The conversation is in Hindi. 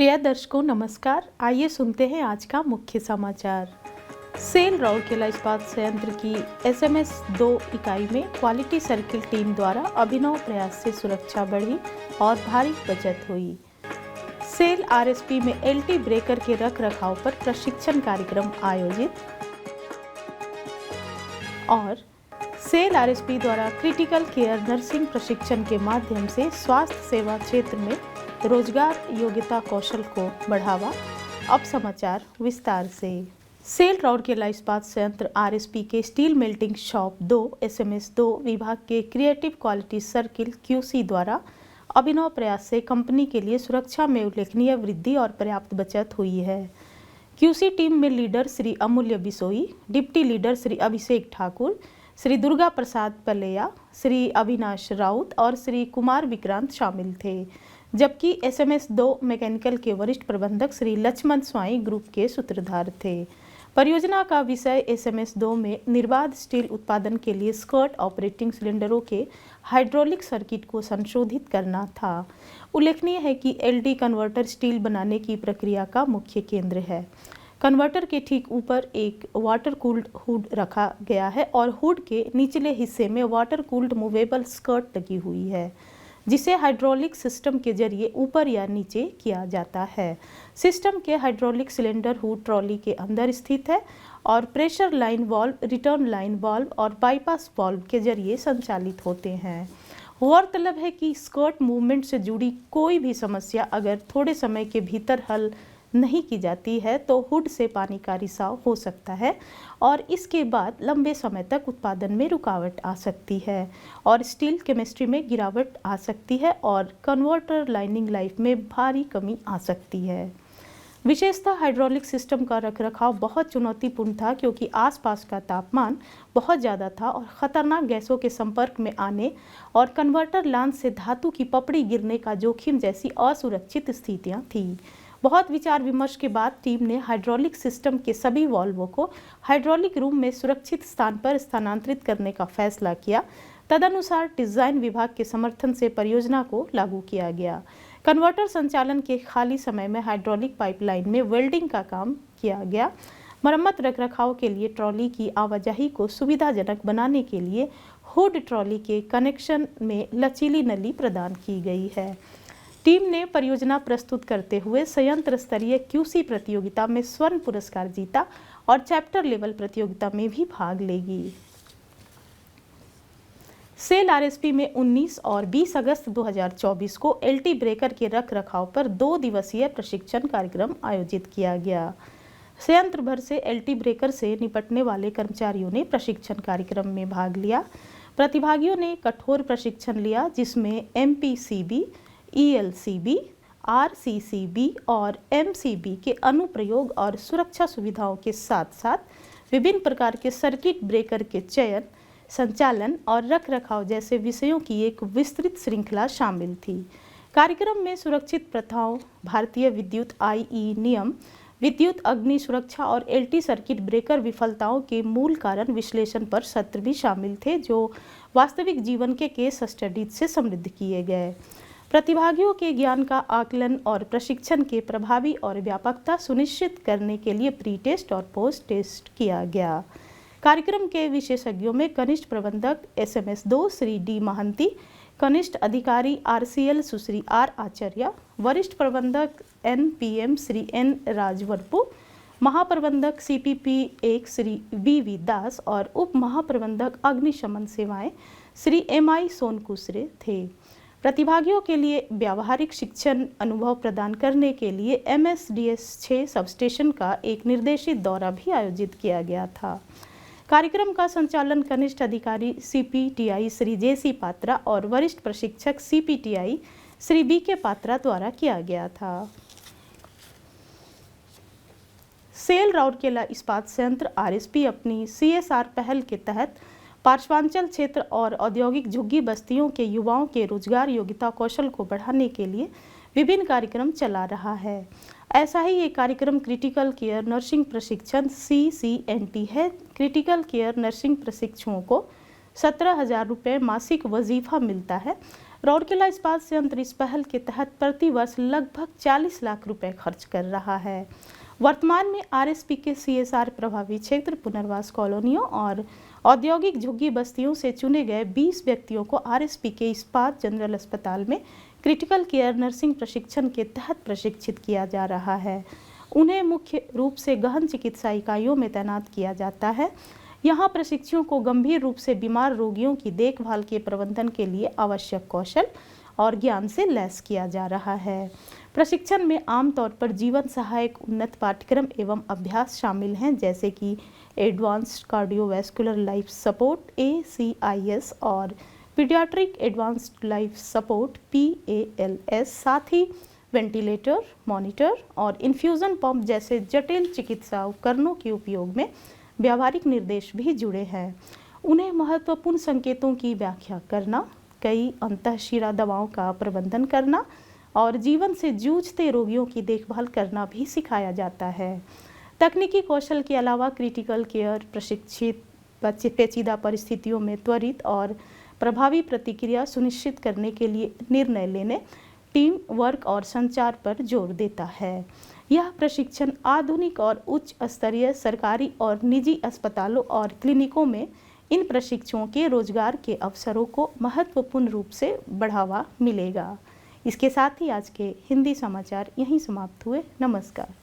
प्रिय दर्शकों नमस्कार। आइए सुनते हैं आज का मुख्य समाचार। सेल राउरकेला इस्पात संयंत्र की SMS 2 इकाई में क्वालिटी सर्किल टीम द्वारा अभिनव प्रयास से सुरक्षा बढ़ी और भारी बचत हुई। सेल RSP में LT ब्रेकर के रख रखाव पर प्रशिक्षण कार्यक्रम आयोजित और सेल RSP द्वारा क्रिटिकल केयर नर्सिंग प्रशिक्षण के माध्यम से स्वास्थ्य सेवा क्षेत्र में रोजगार योग्यता कौशल को बढ़ावा। अब समाचार विस्तार से। सेल राउरकेला इस्पात संयंत्र RSP के स्टील मेल्टिंग शॉप 2 SMS 2 विभाग के क्रिएटिव क्वालिटी सर्किल QC द्वारा अभिनव प्रयास से कंपनी के लिए सुरक्षा में उल्लेखनीय वृद्धि और पर्याप्त बचत हुई है। QC टीम में लीडर श्री अमूल्य बिसोई, डिप्टी लीडर श्री अभिषेक ठाकुर, श्री दुर्गा प्रसाद पलेया, श्री अविनाश राउत और श्री कुमार विक्रांत शामिल थे, जबकि SMS 2 मैकेनिकल के वरिष्ठ प्रबंधक श्री लक्ष्मण स्वाई ग्रुप के सूत्रधार थे। परियोजना का विषय SMS 2 में निर्बाध स्टील उत्पादन के लिए स्कर्ट ऑपरेटिंग सिलेंडरों के हाइड्रोलिक सर्किट को संशोधित करना था। उल्लेखनीय है कि LD कन्वर्टर स्टील बनाने की प्रक्रिया का मुख्य केंद्र है। कन्वर्टर के ठीक ऊपर एक वाटर कूल्ड हुड रखा गया है और हुड के निचले हिस्से में वाटर कूल्ड मूवेबल स्कर्ट लगी हुई है, जिसे हाइड्रोलिक सिस्टम के जरिए ऊपर या नीचे किया जाता है। सिस्टम के हाइड्रोलिक सिलेंडर हुड ट्रॉली के अंदर स्थित है और pressure line valve, return line valve और बाईपास वाल्व के जरिए संचालित होते हैं। गौरतलब है कि स्कर्ट मूवमेंट से जुड़ी कोई भी समस्या अगर थोड़े समय के भीतर हल नहीं की जाती है तो हुड से पानी का रिसाव हो सकता है और इसके बाद लंबे समय तक उत्पादन में रुकावट आ सकती है और स्टील केमिस्ट्री में गिरावट आ सकती है और कन्वर्टर लाइनिंग लाइफ में भारी कमी आ सकती है। विशेषतः हाइड्रोलिक सिस्टम का रखरखाव बहुत चुनौतीपूर्ण था क्योंकि आसपास का तापमान बहुत ज़्यादा था और ख़तरनाक गैसों के संपर्क में आने और कन्वर्टर लांच से धातु की पपड़ी गिरने का जोखिम जैसी असुरक्षित स्थितियाँ थीं। बहुत विचार विमर्श के बाद टीम ने हाइड्रोलिक सिस्टम के सभी वाल्वों को हाइड्रोलिक रूम में सुरक्षित स्थान पर स्थानांतरित करने का फैसला किया। तदनुसार डिजाइन विभाग के समर्थन से परियोजना को लागू किया गया। कन्वर्टर संचालन के खाली समय में हाइड्रोलिक पाइपलाइन में वेल्डिंग का काम किया गया। मरम्मत रखरखाव के लिए ट्रॉली की आवाजाही को सुविधाजनक बनाने के लिए हुड ट्रॉली के कनेक्शन में लचीली नली प्रदान की गई है। टीम ने परियोजना प्रस्तुत करते हुए संयंत्र स्तरीय QC प्रतियोगिता में स्वर्ण पुरस्कार जीता और चैप्टर लेवल प्रतियोगिता में भी भाग लेगी। सेल RSP में 19 और 20 अगस्त 2024 को LT ब्रेकर के रख रखाव पर 2 दिवसीय प्रशिक्षण कार्यक्रम आयोजित किया गया। संयंत्र भर से LT ब्रेकर से निपटने वाले कर्मचारियों ने प्रशिक्षण कार्यक्रम में भाग लिया। प्रतिभागियों ने कठोर प्रशिक्षण लिया जिसमें MPCB, ELCB, RCCB और MCB के अनुप्रयोग और सुरक्षा सुविधाओं के साथ साथ विभिन्न प्रकार के सर्किट ब्रेकर के चयन, संचालन और रखरखाव जैसे विषयों की एक विस्तृत श्रृंखला शामिल थी। कार्यक्रम में सुरक्षित प्रथाओं, भारतीय विद्युत IE नियम, विद्युत अग्नि सुरक्षा और LT सर्किट ब्रेकर विफलताओं के मूल कारण विश्लेषण पर सत्र भी शामिल थे, जो वास्तविक जीवन के केस स्टडीज से समृद्ध किए गए। प्रतिभागियों के ज्ञान का आकलन और प्रशिक्षण के प्रभावी और व्यापकता सुनिश्चित करने के लिए प्री टेस्ट और पोस्ट टेस्ट किया गया। कार्यक्रम के विशेषज्ञों में कनिष्ठ प्रबंधक SMS 2 श्री D महंती, कनिष्ठ अधिकारी RCL सुश्री R आचार्य, वरिष्ठ प्रबंधक NPM श्री N राजवरपु, महाप्रबंधक CPP 1 श्री VV दास और उप महाप्रबंधक अग्निशमन सेवाएं श्री MI सोनकुसरे थे। प्रतिभागियों के लिए व्यावहारिक शिक्षण अनुभव प्रदान करने के लिए MSDS 6 सबस्टेशन का एक निर्देशित दौरा भी आयोजित किया गया था। कार्यक्रम का संचालन कनिष्ठ अधिकारी CPTI श्री JC पात्रा और वरिष्ठ प्रशिक्षक CPTI श्री BK पात्रा द्वारा किया गया था। सेल राउरकेला इस्पात संयंत्र RSP अपनी CSR पहल के तहत पार्श्वांचल क्षेत्र और औद्योगिक झुग्गी बस्तियों के युवाओं के रोजगार योग्यता कौशल को बढ़ाने के लिए विभिन्न कार्यक्रम चला रहा है। ऐसा ही एक कार्यक्रम क्रिटिकल केयर नर्सिंग प्रशिक्षण CCNT है। क्रिटिकल केयर नर्सिंग प्रशिक्षुओं को 17,000 रुपये मासिक वजीफा मिलता है। राउरकेला इस्पात संयंत्र इस पहल के तहत प्रति वर्ष लगभग 40 लाख रुपए खर्च कर रहा है। वर्तमान में आरएसपी के सीएसआर प्रभावी क्षेत्र, पुनर्वास कॉलोनियों और औद्योगिक झुग्गी बस्तियों से चुने गए 20 व्यक्तियों को आरएसपी के इस्पात जनरल अस्पताल में क्रिटिकल केयर नर्सिंग प्रशिक्षण के तहत प्रशिक्षित किया जा रहा है। उन्हें मुख्य रूप से गहन चिकित्सा इकाइयों में तैनात किया जाता है। यहाँ प्रशिक्षुओं को गंभीर रूप से बीमार रोगियों की देखभाल के प्रबंधन के लिए आवश्यक कौशल और ज्ञान से लैस किया जा रहा है। प्रशिक्षण में आमतौर पर जीवन सहायक उन्नत पाठ्यक्रम एवं अभ्यास शामिल हैं, जैसे कि advanced cardiovascular life support ACIS और paediatric advanced life support PALS, साथ ही वेंटिलेटर, मॉनिटर और इन्फ्यूज़न पंप जैसे जटिल चिकित्सा उपकरणों के उपयोग में व्यावहारिक निर्देश भी जुड़े हैं। उन्हें महत्वपूर्ण संकेतों की व्याख्या करना, कई अंतःशिरा दवाओं का प्रबंधन करना और जीवन से जूझते रोगियों की देखभाल करना भी सिखाया जाता है। तकनीकी कौशल के अलावा क्रिटिकल केयर प्रशिक्षित पेचीदा परिस्थितियों में त्वरित और प्रभावी प्रतिक्रिया सुनिश्चित करने के लिए निर्णय लेने, टीम वर्क और संचार पर जोर देता है। यह प्रशिक्षण आधुनिक और उच्च स्तरीय सरकारी और निजी अस्पतालों और क्लिनिकों में इन प्रशिक्षुओं के रोजगार के अवसरों को महत्वपूर्ण रूप से बढ़ावा मिलेगा। इसके साथ ही आज के हिंदी समाचार यहीं समाप्त हुए। नमस्कार।